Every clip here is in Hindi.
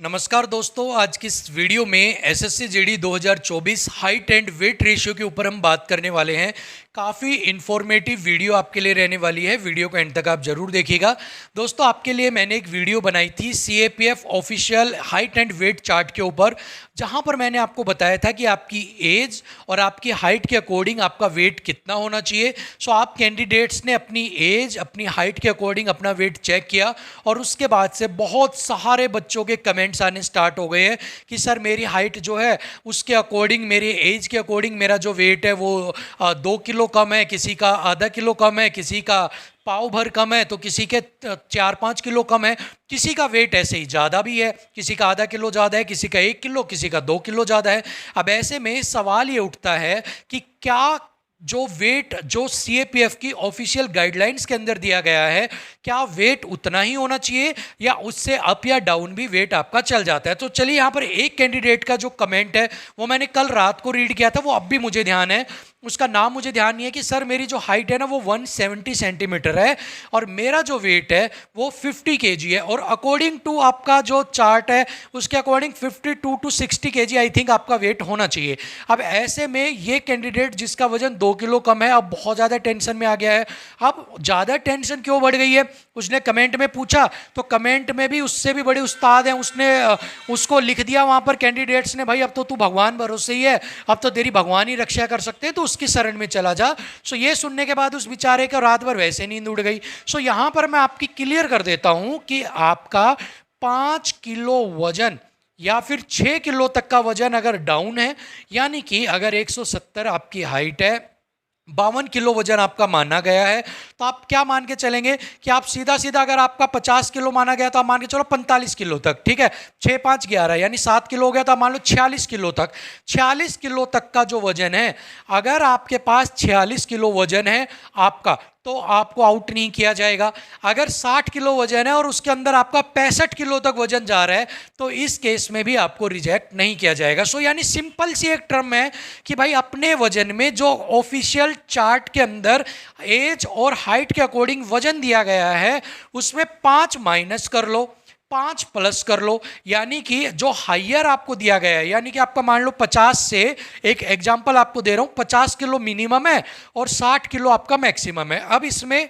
नमस्कार दोस्तों, आज की इस वीडियो में SSC GD 2024 height and weight ratio के ऊपर हम बात करने वाले हैं। काफ़ी इन्फॉर्मेटिव वीडियो आपके लिए रहने वाली है। वीडियो को एंड तक आप जरूर देखिएगा। दोस्तों, आपके लिए मैंने एक वीडियो बनाई थी CAPF official height and weight chart के ऊपर, जहां पर मैंने आपको बताया था कि आपकी एज और आपकी हाइट के अकॉर्डिंग आपका वेट कितना होना चाहिए। सो आप कैंडिडेट्स ने अपनी एज अपनी हाइट के अकॉर्डिंग अपना वेट चेक किया और उसके बाद से बहुत सारे बच्चों के कमेंट्स आने स्टार्ट हो गए हैं कि सर मेरी हाइट जो है उसके अकॉर्डिंग, मेरी एज के अकॉर्डिंग मेरा जो वेट है वो 2 किलो कम है, किसी का आधा किलो कम है, किसी का पाव भर कम है, तो किसी के 4-5 किलो कम है, किसी का वेट ऐसे ही ज़्यादा भी है, किसी का आधा किलो ज़्यादा है, किसी का 1 किलो, किसी का 2 किलो ज़्यादा है। अब ऐसे में सवाल ये उठता है कि क्या जो वेट जो सीएपीएफ की ऑफिशियल गाइडलाइंस के अंदर दिया गया है, क्या वेट उतना ही होना चाहिए या उससे अप या डाउन भी वेट आपका चल जाता है। तो चलिए, यहाँ पर एक कैंडिडेट का जो कमेंट है वो मैंने कल रात को रीड किया था, वो अब भी मुझे ध्यान है। उसका नाम मुझे ध्यान नहीं है कि सर मेरी जो हाइट है ना वो 170 सेंटीमीटर है और मेरा जो वेट है वो 50 केजी है, और अकॉर्डिंग टू आपका जो चार्ट है उसके according 52 to 60 KG I think आपका वेट होना चाहिए। अब ऐसे में ये कैंडिडेट जिसका वजन 2 किलो कम है, अब बहुत ज़्यादा टेंशन में आ गया है। अब ज़्यादा टेंशन क्यों बढ़ गई है, उसने कमेंट में पूछा, तो कमेंट में भी उससे भी बड़े उस्ताद हैं, उसने उसको लिख दिया वहाँ पर कैंडिडेट्स ने, भाई अब तो तू भगवान भरोसे ही है, अब तो तेरी भगवान ही रक्षा कर सकते हैं, तो उसकी शरण में चला जा। सो ये सुनने के बाद उस बेचारे को रात भर वैसे नींद उड़ गई। सो यहाँ पर मैं आपकी क्लियर कर देता हूँ कि आपका 5 किलो वजन या फिर 6 किलो तक का वजन अगर डाउन है, यानी कि अगर 170 आपकी हाइट है, 52 किलो वजन आपका माना गया है, तो आप क्या मान के चलेंगे कि आप सीधा सीधा, अगर आपका 50 किलो माना गया तो आप मान के चलो 45 किलो तक, ठीक है, 6 5 11 यानी 7 किलो हो गया, तो आप मान लो 46 किलो तक। 46 किलो तक का जो वजन है, अगर आपके पास 46 किलो वजन है आपका, तो आपको आउट नहीं किया जाएगा। अगर 60 किलो वजन है और उसके अंदर आपका 65 किलो तक वजन जा रहा है, तो इस केस में भी आपको रिजेक्ट नहीं किया जाएगा। सो यानी सिंपल सी एक टर्म है कि भाई अपने वजन में जो ऑफिशियल चार्ट के अंदर एज और हाइट के अकॉर्डिंग वजन दिया गया है, उसमें 5 माइनस कर लो, 5 प्लस कर लो, यानी कि जो हाइयर आपको दिया गया है, यानी कि आपका मान लो 50 से, एक एग्जांपल आपको दे रहा हूं, 50 किलो मिनिमम है और 60 किलो आपका मैक्सिमम है। अब इसमें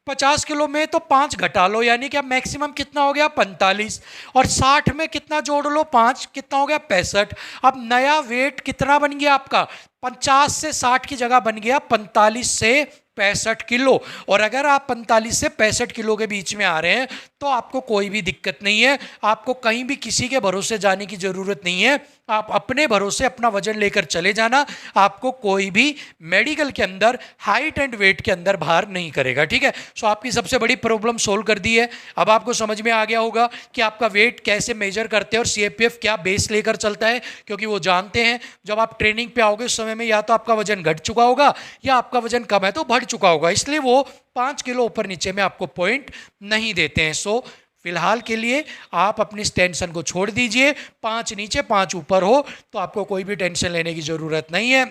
50 किलो में तो 5 घटा लो, यानी कि अब मैक्सिमम कितना हो गया 45, और 60 में कितना जोड़ लो 5, कितना हो गया 65। अब नया वेट कितना बन गया आपका, 50 से 60 की जगह बन गया 45 से 65 किलो। और अगर आप 45 से 65 किलो के बीच में आ रहे हैं तो आपको कोई भी दिक्कत नहीं है, आपको कहीं भी किसी के भरोसे जाने की ज़रूरत नहीं है। आप अपने भरोसे अपना वजन लेकर चले जाना, आपको कोई भी मेडिकल के अंदर हाइट एंड वेट के अंदर बाहर नहीं करेगा, ठीक है। सो आपकी सबसे बड़ी प्रॉब्लम सोल्व कर दी है। अब आपको समझ में आ गया होगा कि आपका वेट कैसे मेजर करते हैं और सीएपीएफ क्या बेस लेकर चलता है, क्योंकि वो जानते हैं जब आप ट्रेनिंग पे आओगे उस समय में या तो आपका वजन घट चुका होगा या आपका वजन कम है तो बढ़ चुका होगा, इसलिए वो 5 किलो ऊपर नीचे में आपको पॉइंट नहीं देते हैं। सो फिलहाल के लिए आप अपनी टेंशन को छोड़ दीजिए, 5 नीचे 5 ऊपर हो तो आपको कोई भी टेंशन लेने की ज़रूरत नहीं है।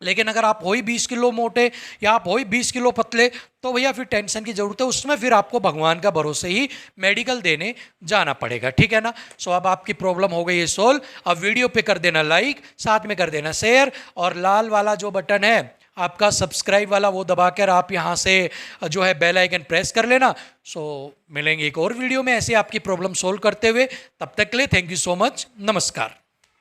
लेकिन अगर आप हो ही 20 किलो मोटे या आप हो ही 20 किलो पतले, तो भैया फिर टेंशन की जरूरत है, उसमें फिर आपको भगवान का भरोसे ही मेडिकल देने जाना पड़ेगा, ठीक है ना। सो अब आपकी प्रॉब्लम हो गई है सोल्व। अब वीडियो पे कर देना लाइक, साथ में कर देना शेयर, और लाल वाला जो बटन है आपका सब्सक्राइब वाला वो दबाकर आप यहाँ से जो है बेल आइकन प्रेस कर लेना। सो मिलेंगे एक और वीडियो में ऐसे आपकी प्रॉब्लम सोल्व करते हुए, तब तक के लिए थैंक यू सो मच, नमस्कार।